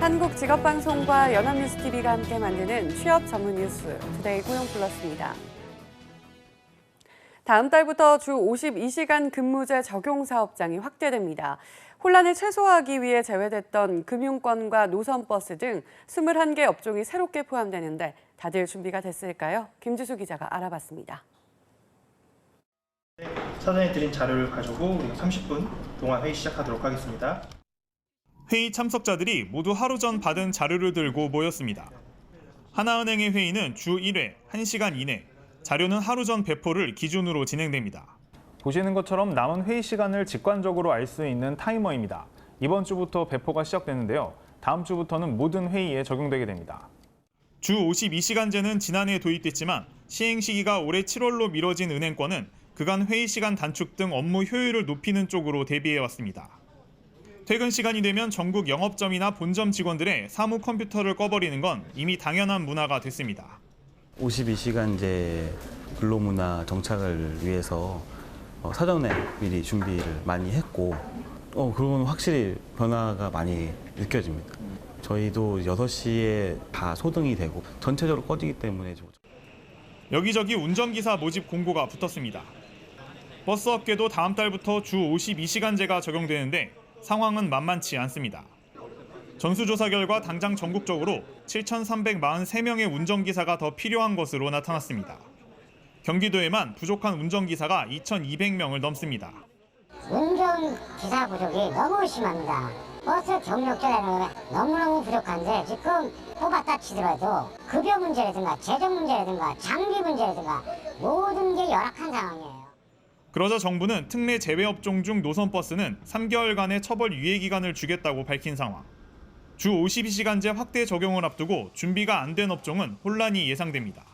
한국직업방송과 연합뉴스TV가 함께 만드는 취업 전문 뉴스 투데이 고용플러스입니다. 다음 달부터 주 52시간 근무제 적용 사업장이 확대됩니다. 혼란을 최소화하기 위해 제외됐던 금융권과 노선버스 등 21개 업종이 새롭게 포함되는데 다들 준비가 됐을까요? 김지수 기자가 알아봤습니다. 사전에 드린 자료를 가지고 우리가 30분 동안 회의 시작하도록 하겠습니다. 회의 참석자들이 모두 하루 전 받은 자료를 들고 모였습니다. 하나은행의 회의는 주 1회, 1시간 이내, 자료는 하루 전 배포를 기준으로 진행됩니다. 보시는 것처럼 남은 회의 시간을 직관적으로 알 수 있는 타이머입니다. 이번 주부터 배포가 시작되는데요. 다음 주부터는 모든 회의에 적용되게 됩니다. 주 52시간제는 지난해 도입됐지만 시행 시기가 올해 7월로 미뤄진 은행권은 그간 회의 시간 단축 등 업무 효율을 높이는 쪽으로 대비해왔습니다. 퇴근 시간이 되면 전국 영업점이나 본점 직원들의 사무 컴퓨터를 꺼버리는 건 이미 당연한 문화가 됐습니다. 52시간제 근로문화 정착을 위해서 사전에 미리 준비를 많이 했고 그건 확실히 변화가 많이 느껴집니다. 저희도 6시에 다 소등이 되고 전체적으로 꺼지기 때문에 여기저기 운전기사 모집 공고가 붙었습니다. 버스 업계도 다음 달부터 주 52시간제가 적용되는데 상황은 만만치 않습니다. 전수조사 결과 당장 전국적으로 7,343명의 운전기사가 더 필요한 것으로 나타났습니다. 경기도에만 부족한 운전기사가 2,200명을 넘습니다. 운전기사 부족이 너무 심합니다. 버스 경력자라는 게 너무너무 부족한데 지금 뽑았다 치더라도 급여 문제라든가 재정 문제라든가 장비 문제라든가 모든 게 열악한 상황이에요. 그러자 정부는 특례 제외업종 중 노선버스는 3개월간의 처벌 유예 기간을 주겠다고 밝힌 상황. 주 52시간제 확대 적용을 앞두고 준비가 안 된 업종은 혼란이 예상됩니다.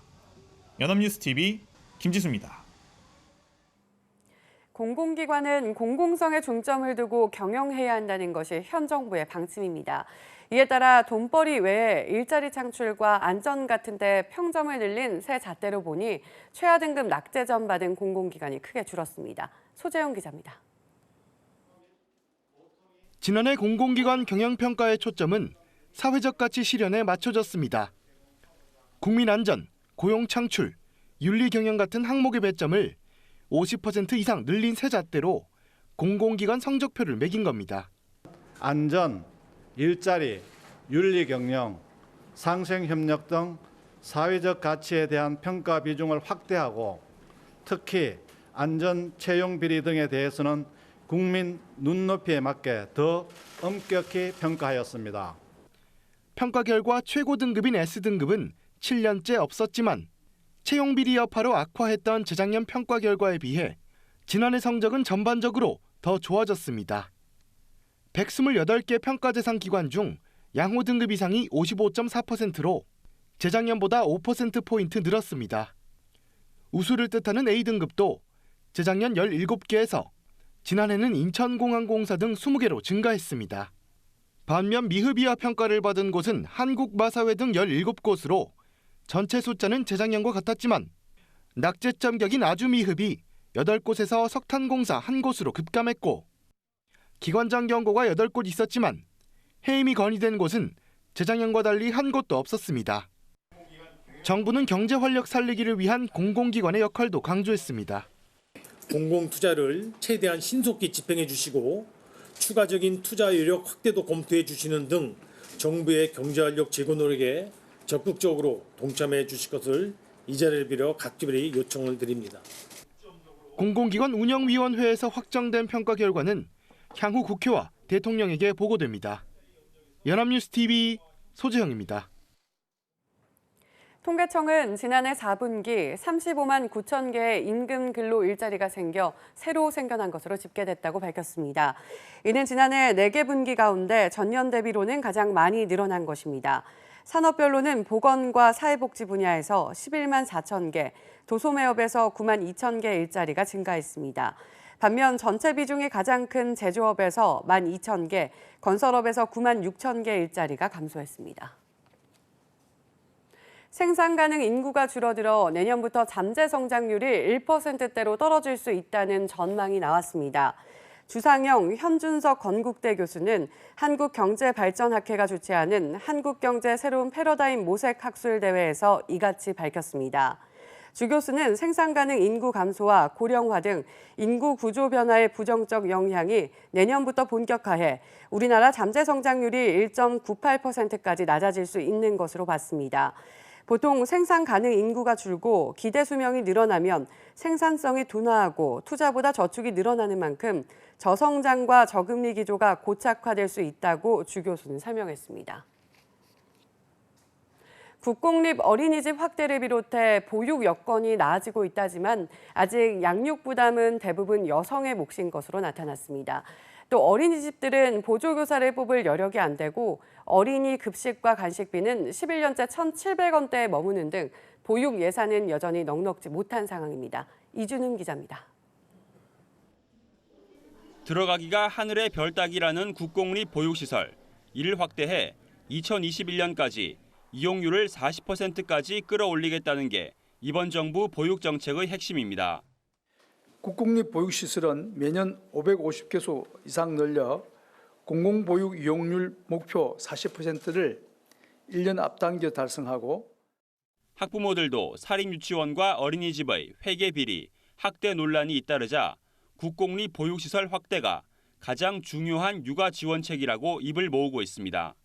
연합뉴스TV 김지수입니다. 공공기관은 공공성에 중점을 두고 경영해야 한다는 것이 현 정부의 방침입니다. 이에 따라 돈벌이 외에 일자리 창출과 안전 같은 데 평점을 늘린 새 잣대로 보니 최하 등급 낙제점 받은 공공기관이 크게 줄었습니다. 소재영 기자입니다. 지난해 공공기관 경영평가의 초점은 사회적 가치 실현에 맞춰졌습니다. 국민안전, 고용창출, 윤리경영 같은 항목의 배점을 50% 이상 늘린 새 잣대로 공공기관 성적표를 매긴 겁니다. 안전, 일자리, 윤리경영, 상생협력 등 사회적 가치에 대한 평가 비중을 확대하고 특히 안전 채용 비리 등에 대해서는 국민 눈높이에 맞게 더 엄격히 평가하였습니다. 평가 결과 최고 등급인 S등급은 7년째 없었지만 채용 비리 여파로 악화했던 재작년 평가 결과에 비해 지난해 성적은 전반적으로 더 좋아졌습니다. 128개 평가 대상 기관 중 양호 등급 이상이 55.4%로 재작년보다 5%포인트 늘었습니다. 우수를 뜻하는 A등급도 재작년 17개에서 지난해는 인천공항공사 등 20개로 증가했습니다. 반면 미흡이하 평가를 받은 곳은 한국마사회 등 17곳으로 전체 숫자는 재작년과 같았지만 낙제점 격인 아주 미흡이 8곳에서 석탄공사 1곳으로 급감했고 기관장 경고가 8곳 있었지만 해임이 건의된 곳은 재작년과 달리 한 곳도 없었습니다. 정부는 경제 활력 살리기를 위한 공공기관의 역할도 강조했습니다. 공공투자를 최대한 신속히 집행해 주시고 추가적인 투자 여력 확대도 공투해 주시는 등 정부의 경제 활력 제고 노력에 적극적으로 동참해 주실 것을 이 자리를 빌어 각별히 요청을 드립니다. 공공기관 운영위원회에서 확정된 평가 결과는 향후 국회와 대통령에게 보고됩니다. 연합뉴스TV 소재형입니다. 통계청은 지난해 4분기 35만 9천 개의 임금 근로 일자리가 생겨 새로 생겨난 것으로 집계됐다고 밝혔습니다. 이는 지난해 4개 분기 가운데 전년 대비로는 가장 많이 늘어난 것입니다. 산업별로는 보건과 사회복지 분야에서 11만 4천 개, 도소매업에서 9만 2천 개 일자리가 증가했습니다. 반면 전체 비중이 가장 큰 제조업에서 1만 2천 개, 건설업에서 9만 6천 개 일자리가 감소했습니다. 생산 가능 인구가 줄어들어 내년부터 잠재 성장률이 1%대로 떨어질 수 있다는 전망이 나왔습니다. 주상영 현준석 건국대 교수는 한국경제발전학회가 주최하는 한국경제 새로운 패러다임 모색 학술대회에서 이같이 밝혔습니다. 주 교수는 생산 가능 인구 감소와 고령화 등 인구 구조 변화의 부정적 영향이 내년부터 본격화해 우리나라 잠재 성장률이 1.98%까지 낮아질 수 있는 것으로 봤습니다. 보통 생산 가능 인구가 줄고 기대 수명이 늘어나면 생산성이 둔화하고 투자보다 저축이 늘어나는 만큼 저성장과 저금리 기조가 고착화될 수 있다고 주 교수는 설명했습니다. 국공립 어린이집 확대를 비롯해 보육 여건이 나아지고 있다지만 아직 양육 부담은 대부분 여성의 몫인 것으로 나타났습니다. 또 어린이집들은 보조교사를 뽑을 여력이 안 되고 어린이 급식과 간식비는 11년째 1,700원대에 머무는 등 보육 예산은 여전히 넉넉지 못한 상황입니다. 이준흠 기자입니다. 들어가기가 하늘의 별 따기라는 국공립 보육시설. 이를 확대해 2021년까지 이용률을 40%까지 끌어올리겠다는 게 이번 정부 보육정책의 핵심입니다. 국공립 보육시설은 매년 550개소 이상 늘려 공공보육 이용률 목표 40%를 1년 앞당겨 달성하고 학부모들도 사립유치원과 어린이집의 회계 비리, 학대 논란이 잇따르자 국공립 보육시설 확대가 가장 중요한 육아 지원책이라고 입을 모으고 있습니다.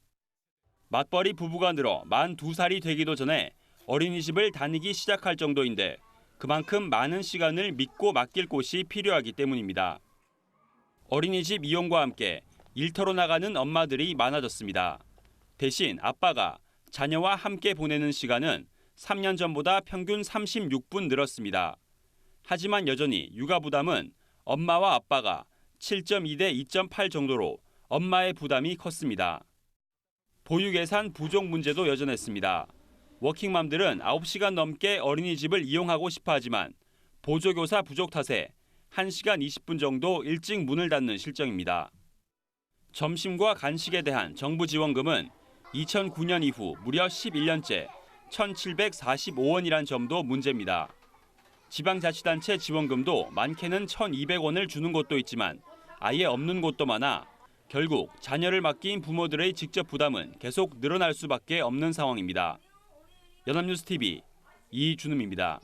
맞벌이 부부가 늘어 만 2살이 되기도 전에 어린이집을 다니기 시작할 정도인데 그만큼 많은 시간을 믿고 맡길 곳이 필요하기 때문입니다. 어린이집 이용과 함께 일터로 나가는 엄마들이 많아졌습니다. 대신 아빠가 자녀와 함께 보내는 시간은 3년 전보다 평균 36분 늘었습니다. 하지만 여전히 육아 부담은 엄마와 아빠가 7.2대 2.8 정도로 엄마의 부담이 컸습니다. 보육 예산 부족 문제도 여전했습니다. 워킹맘들은 9시간 넘게 어린이집을 이용하고 싶어 하지만 보조교사 부족 탓에 1시간 20분 정도 일찍 문을 닫는 실정입니다. 점심과 간식에 대한 정부 지원금은 2009년 이후 무려 11년째 1,745원이란 점도 문제입니다. 지방자치단체 지원금도 많게는 1,200원을 주는 곳도 있지만 아예 없는 곳도 많아 결국 자녀를 맡긴 부모들의 직접 부담은 계속 늘어날 수밖에 없는 상황입니다. 연합뉴스TV 이준흠입니다.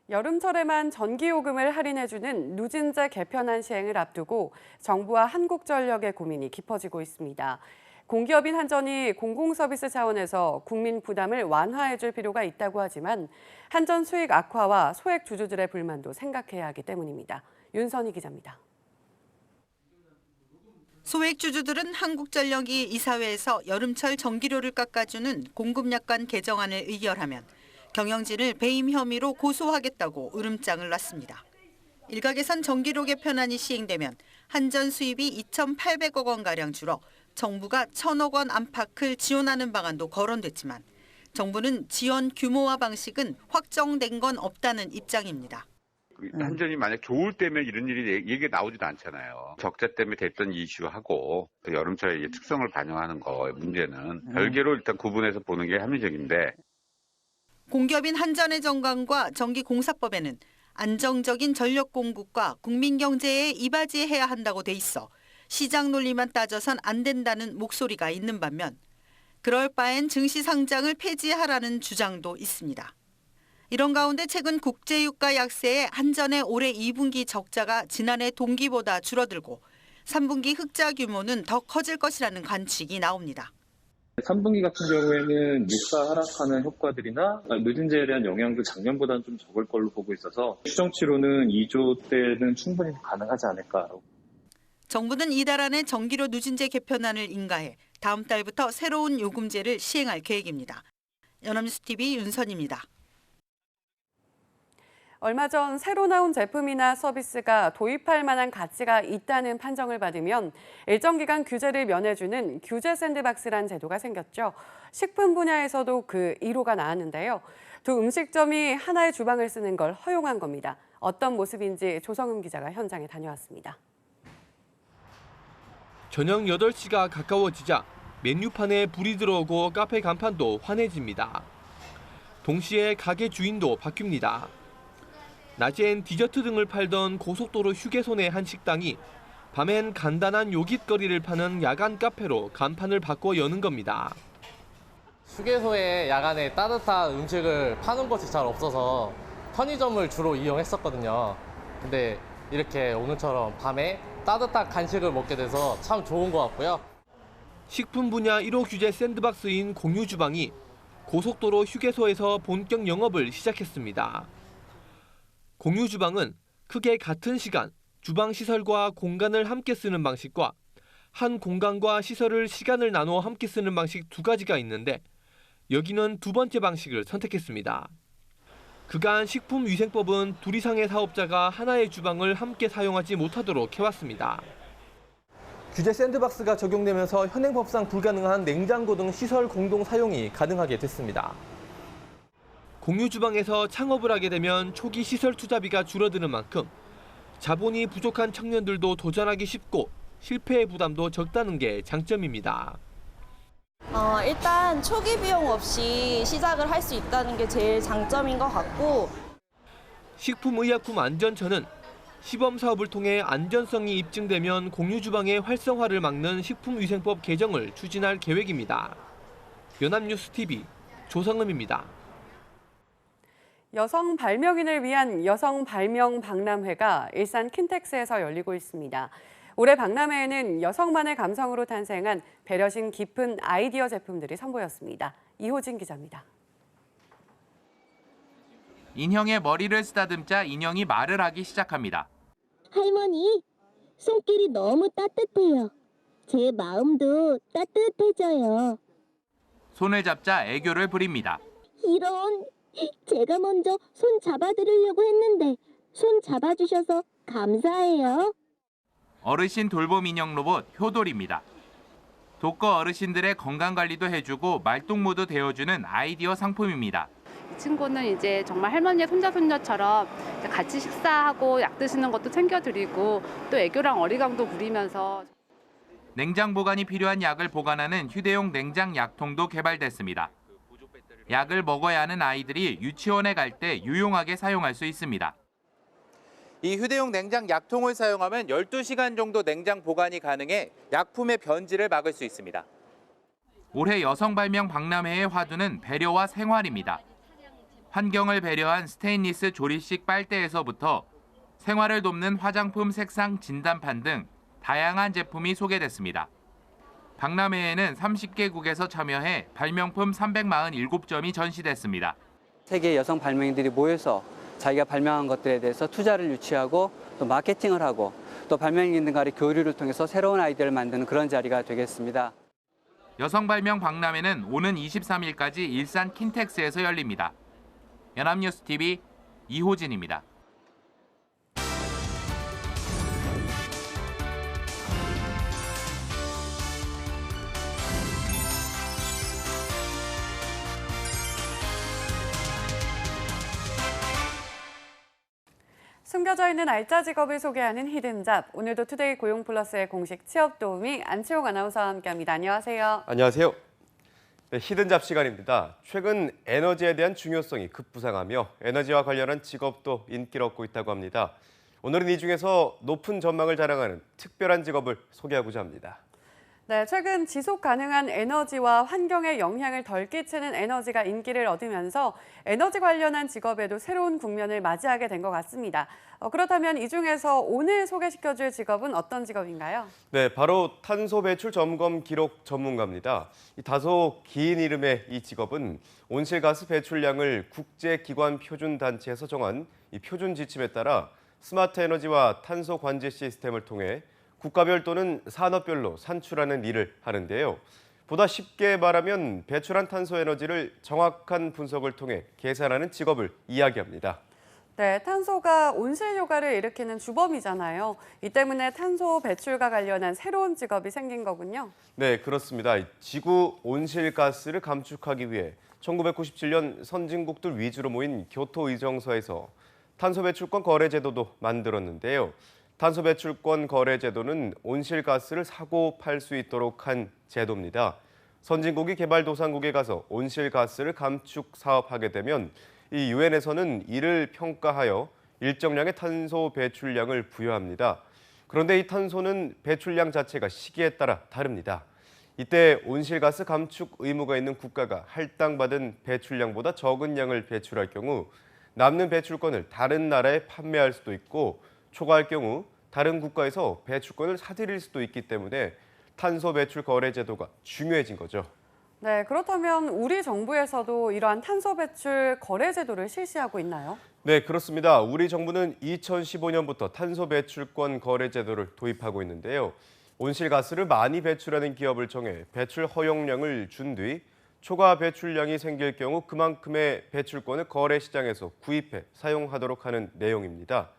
여름철에만 전기요금을 할인해주는 누진제 개편안 시행을 앞두고 정부와 한국전력의 고민이 깊어지고 있습니다. 공기업인 한전이 공공서비스 차원에서 국민 부담을 완화해줄 필요가 있다고 하지만 한전 수익 악화와 소액 주주들의 불만도 생각해야 하기 때문입니다. 윤선희 기자입니다. 소액 주주들은 한국전력이 이사회에서 여름철 전기료를 깎아주는 공급약관 개정안을 의결하면 경영진을 배임 혐의로 고소하겠다고 으름장을 놨습니다. 일각에선 전기료 개편안이 시행되면 한전 수입이 2,800억 원가량 줄어 정부가 1,000억 원 안팎을 지원하는 방안도 거론됐지만 정부는 지원 규모와 방식은 확정된 건 없다는 입장입니다. 한전이 만약 좋을 때면 이런 일이 얘기가 나오지도 않잖아요. 적자 때문에 됐던 이슈하고 또 여름철의 특성을 반영하는 거 문제는 별개로 일단 구분해서 보는 게 합리적인데. 공기업인 한전의 정관과 전기공사법에는 안정적인 전력 공급과 국민 경제에 이바지해야 한다고 돼 있어 시장 논리만 따져선 안 된다는 목소리가 있는 반면 그럴 바엔 증시 상장을 폐지하라는 주장도 있습니다. 이런 가운데 최근 국제유가 약세에 한전의 올해 2분기 적자가 지난해 동기보다 줄어들고 3분기 흑자 규모는 더 커질 것이라는 관측이 나옵니다. 3분기 같은 경우에는 유가 하락하는 효과들이나 누진제에 대한 영향도 작년보다는 좀 적을 걸로 보고 있어서 추정치로는 2조 대는 충분히 가능하지 않을까. 정부는 이달 안에 전기료 누진제 개편안을 인가해 다음 달부터 새로운 요금제를 시행할 계획입니다. 연합뉴스TV 윤선입니다. 얼마 전 새로 나온 제품이나 서비스가 도입할 만한 가치가 있다는 판정을 받으면 일정 기간 규제를 면해주는 규제 샌드박스란 제도가 생겼죠. 식품 분야에서도 그 1호가 나왔는데요. 두 음식점이 하나의 주방을 쓰는 걸 허용한 겁니다. 어떤 모습인지 조성음 기자가 현장에 다녀왔습니다. 저녁 8시가 가까워지자 메뉴판에 불이 들어오고 카페 간판도 환해집니다. 동시에 가게 주인도 바뀝니다. 낮엔 디저트 등을 팔던 고속도로 휴게소 내 한 식당이 밤엔 간단한 요깃거리를 파는 야간 카페로 간판을 바꿔 여는 겁니다. 휴게소에 야간에 따뜻한 음식을 파는 곳이 잘 없어서 편의점을 주로 이용했었거든요. 근데 이렇게 오늘처럼 밤에 따뜻한 간식을 먹게 돼서 참 좋은 것 같고요. 식품 분야 1호 규제 샌드박스인 공유주방이 고속도로 휴게소에서 본격 영업을 시작했습니다. 공유주방은 크게 같은 시간 주방 시설과 공간을 함께 쓰는 방식과 한 공간과 시설을 시간을 나눠 함께 쓰는 방식 두 가지가 있는데 여기는 두 번째 방식을 선택했습니다. 그간 식품위생법은 둘 이상의 사업자가 하나의 주방을 함께 사용하지 못하도록 해왔습니다. 규제 샌드박스가 적용되면서 현행법상 불가능한 냉장고 등 시설 공동 사용이 가능하게 됐습니다. 공유주방에서 창업을 하게 되면 초기 시설 투자비가 줄어드는 만큼 자본이 부족한 청년들도 도전하기 쉽고 실패의 부담도 적다는 게 장점입니다. 일단 초기 비용 없이 시작을 할 수 있다는 게 제일 장점인 것 같고 식품의약품안전처는 시범 사업을 통해 안전성이 입증되면 공유주방의 활성화를 막는 식품위생법 개정을 추진할 계획입니다. 연합뉴스TV 조성음입니다. 여성 발명인을 위한 여성 발명 박람회가 일산 킨텍스에서 열리고 있습니다. 올해 박람회에는 여성만의 감성으로 탄생한 배려심 깊은 아이디어 제품들이 선보였습니다. 이호진 기자입니다. 인형의 머리를 쓰다듬자 인형이 말을 하기 시작합니다. 할머니, 손길이 너무 따뜻해요. 제 마음도 따뜻해져요. 손을 잡자 애교를 부립니다. 이런, 제가 먼저 손 잡아드리려고 했는데 손 잡아주셔서 감사해요. 어르신 돌봄 인형 로봇 효돌입니다. 독거 어르신들의 건강관리도 해주고 말동무도 되어주는 아이디어 상품입니다. 이 친구는 이제 정말 할머니의 손자손녀처럼 같이 식사하고 약 드시는 것도 챙겨드리고 또 애교랑 어리광도 부리면서 냉장 보관이 필요한 약을 보관하는 휴대용 냉장 약통도 개발됐습니다. 약을 먹어야 하는 아이들이 유치원에 갈 때 유용하게 사용할 수 있습니다. 이 휴대용 냉장 약통을 사용하면 12시간 정도 냉장 보관이 가능해 약품의 변질을 막을 수 있습니다. 올해 여성 발명 박람회의 화두는 배려와 생활입니다. 환경을 배려한 스테인리스 조리식 빨대에서부터 생활을 돕는 화장품 색상 진단판 등 다양한 제품이 소개됐습니다. 박람회에는 30개국에서 참여해 발명품 347점이 전시됐습니다. 세계 여성 발명인들이 모여서 자기가 발명한 것들에 대해서 투자를 유치하고 또 마케팅을 하고 또 발명인들 간의 교류를 통해서 새로운 아이디어를 만드는 그런 자리가 되겠습니다. 여성 발명 박람회는 오는 23일까지 일산 킨텍스에서 열립니다. 연합뉴스TV 이호진입니다. 숨겨져 있는 알짜 직업을 소개하는 히든잡. 오늘도 투데이 고용플러스의 공식 취업 도우미 안치홍 아나운서와 함께합니다. 안녕하세요. 안녕하세요. 네, 히든잡 시간입니다. 최근 에너지에 대한 중요성이 급부상하며 에너지와 관련한 직업도 인기를 얻고 있다고 합니다. 오늘은 이 중에서 높은 전망을 자랑하는 특별한 직업을 소개하고자 합니다. 네, 최근 지속 가능한 에너지와 환경에 영향을 덜 끼치는 에너지가 인기를 얻으면서 에너지 관련한 직업에도 새로운 국면을 맞이하게 된 것 같습니다. 그렇다면 이 중에서 오늘 소개시켜줄 직업은 어떤 직업인가요? 네, 바로 탄소 배출 점검 기록 전문가입니다. 다소 긴 이름의 이 직업은 온실가스 배출량을 국제기관 표준단체에서 정한 이 표준 지침에 따라 스마트 에너지와 탄소 관제 시스템을 통해 국가별 또는 산업별로 산출하는 일을 하는데요. 보다 쉽게 말하면 배출한 탄소 에너지를 정확한 분석을 통해 계산하는 직업을 이야기합니다. 네, 탄소가 온실 효과를 일으키는 주범이잖아요. 이 때문에 탄소 배출과 관련한 새로운 직업이 생긴 거군요. 네, 그렇습니다. 지구 온실가스를 감축하기 위해 1997년 선진국들 위주로 모인 교토의정서에서 탄소 배출권 거래 제도도 만들었는데요. 탄소 배출권 거래 제도는 온실가스를 사고 팔 수 있도록 한 제도입니다. 선진국이 개발도상국에 가서 온실가스를 감축 사업하게 되면 이 유엔에서는 이를 평가하여 일정량의 탄소 배출량을 부여합니다. 그런데 이 탄소는 배출량 자체가 시기에 따라 다릅니다. 이때 온실가스 감축 의무가 있는 국가가 할당받은 배출량보다 적은 양을 배출할 경우 남는 배출권을 다른 나라에 판매할 수도 있고 초과할 경우 다른 국가에서 배출권을 사들일 수도 있기 때문에 탄소 배출 거래 제도가 중요해진 거죠. 네, 그렇다면 우리 정부에서도 이러한 탄소 배출 거래 제도를 실시하고 있나요? 네, 그렇습니다. 우리 정부는 2015년부터 탄소 배출권 거래 제도를 도입하고 있는데요. 온실가스를 많이 배출하는 기업을 정해 배출 허용량을 준 뒤 초과 배출량이 생길 경우 그만큼의 배출권을 거래 시장에서 구입해 사용하도록 하는 내용입니다.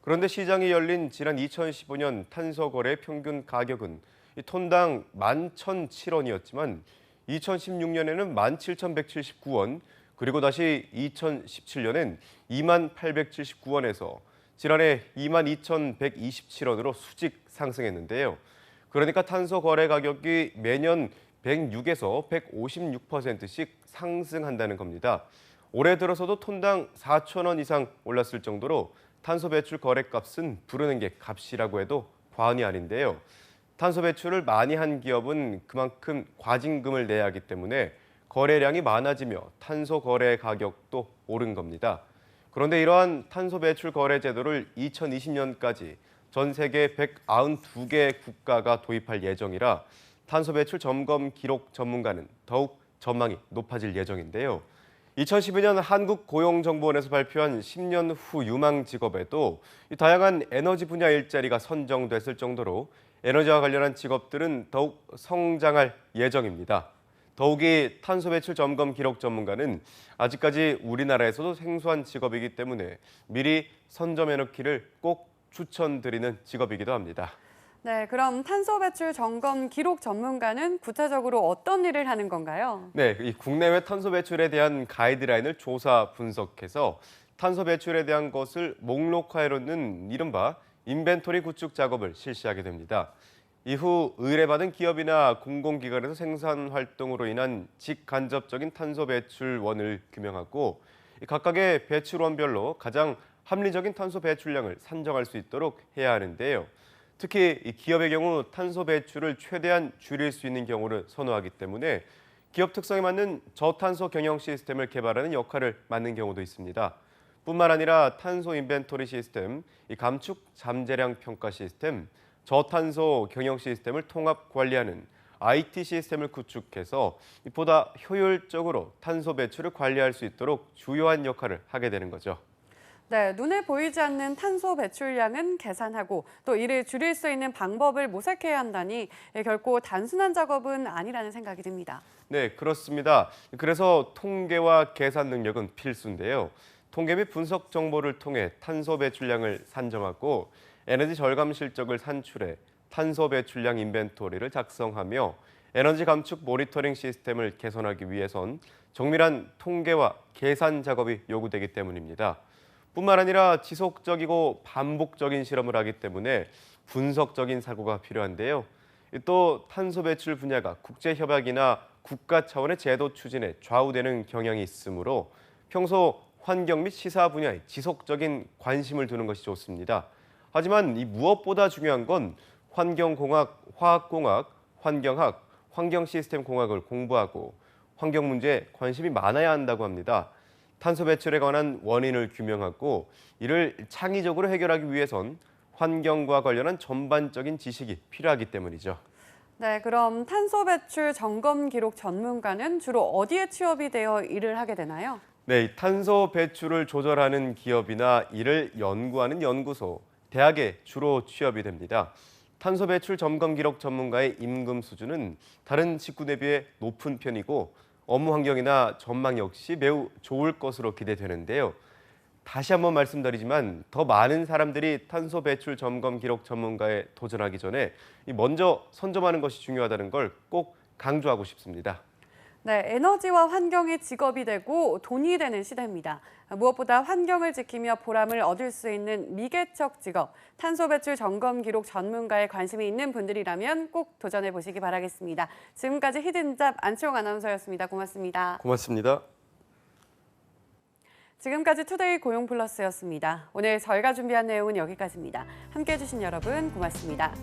그런데 시장이 열린 지난 2015년 탄소 거래 평균 가격은 톤당 11,007원이었지만 2016년에는 17,179원, 그리고 다시 2017년엔 28,879원에서 지난해 22,127원으로 수직 상승했는데요. 그러니까 탄소 거래 가격이 매년 106에서 156%씩 상승한다는 겁니다. 올해 들어서도 톤당 4,000원 이상 올랐을 정도로 탄소 배출 거래값은 부르는 게 값이라고 해도 과언이 아닌데요. 탄소 배출을 많이 한 기업은 그만큼 과징금을 내야 하기 때문에 거래량이 많아지며 탄소 거래 가격도 오른 겁니다. 그런데 이러한 탄소 배출 거래 제도를 2020년까지 전 세계 192개 국가가 도입할 예정이라 탄소 배출 점검 기록 전문가는 더욱 전망이 높아질 예정인데요. 2012년 한국고용정보원에서 발표한 10년 후 유망 직업에도 다양한 에너지 분야 일자리가 선정됐을 정도로 에너지와 관련한 직업들은 더욱 성장할 예정입니다. 더욱이 탄소 배출 점검 기록 전문가는 아직까지 우리나라에서도 생소한 직업이기 때문에 미리 선점해놓기를 꼭 추천드리는 직업이기도 합니다. 네, 그럼 탄소 배출 점검 기록 전문가는 구체적으로 어떤 일을 하는 건가요? 네, 이 국내외 탄소 배출에 대한 가이드라인을 조사 분석해서 탄소 배출에 대한 것을 목록화해 놓는 이른바 인벤토리 구축 작업을 실시하게 됩니다. 이후 의뢰받은 기업이나 공공기관에서 생산 활동으로 인한 직간접적인 탄소 배출원을 규명하고 각각의 배출원별로 가장 합리적인 탄소 배출량을 산정할 수 있도록 해야 하는데요. 특히 이 기업의 경우 탄소 배출을 최대한 줄일 수 있는 경우를 선호하기 때문에 기업 특성에 맞는 저탄소 경영 시스템을 개발하는 역할을 맡는 경우도 있습니다. 뿐만 아니라 탄소 인벤토리 시스템, 이 감축 잠재량 평가 시스템, 저탄소 경영 시스템을 통합 관리하는 IT 시스템을 구축해서 보다 효율적으로 탄소 배출을 관리할 수 있도록 주요한 역할을 하게 되는 거죠. 네, 눈에 보이지 않는 탄소 배출량은 계산하고 또 이를 줄일 수 있는 방법을 모색해야 한다니 결코 단순한 작업은 아니라는 생각이 듭니다. 네, 그렇습니다. 그래서 통계와 계산 능력은 필수인데요. 통계 및 분석 정보를 통해 탄소 배출량을 산정하고 에너지 절감 실적을 산출해 탄소 배출량 인벤토리를 작성하며 에너지 감축 모니터링 시스템을 개선하기 위해선 정밀한 통계와 계산 작업이 요구되기 때문입니다. 뿐만 아니라 지속적이고 반복적인 실험을 하기 때문에 분석적인 사고가 필요한데요. 또 탄소 배출 분야가 국제협약이나 국가 차원의 제도 추진에 좌우되는 경향이 있으므로 평소 환경 및 시사 분야에 지속적인 관심을 두는 것이 좋습니다. 하지만 이 무엇보다 중요한 건 환경공학, 화학공학, 환경학, 환경시스템공학을 공부하고 환경 문제에 관심이 많아야 한다고 합니다. 탄소 배출에 관한 원인을 규명하고 이를 창의적으로 해결하기 위해선 환경과 관련한 전반적인 지식이 필요하기 때문이죠. 네, 그럼 탄소 배출 점검 기록 전문가는 주로 어디에 취업이 되어 일을 하게 되나요? 네, 탄소 배출을 조절하는 기업이나 이를 연구하는 연구소, 대학에 주로 취업이 됩니다. 탄소 배출 점검 기록 전문가의 임금 수준은 다른 직군에 비해 높은 편이고 업무 환경이나 전망 역시 매우 좋을 것으로 기대되는데요. 다시 한번 말씀드리지만 더 많은 사람들이 탄소 배출 점검 기록 전문가에 도전하기 전에 먼저 선점하는 것이 중요하다는 걸 꼭 강조하고 싶습니다. 네, 에너지와 환경이 직업이 되고 돈이 되는 시대입니다. 무엇보다 환경을 지키며 보람을 얻을 수 있는 미개척 직업, 탄소 배출 점검 기록 전문가에 관심이 있는 분들이라면 꼭 도전해 보시기 바라겠습니다. 지금까지 히든잡 안치홍 아나운서였습니다. 고맙습니다. 고맙습니다. 지금까지 투데이 고용플러스였습니다. 오늘 저희가 준비한 내용은 여기까지입니다. 함께해 주신 여러분 고맙습니다.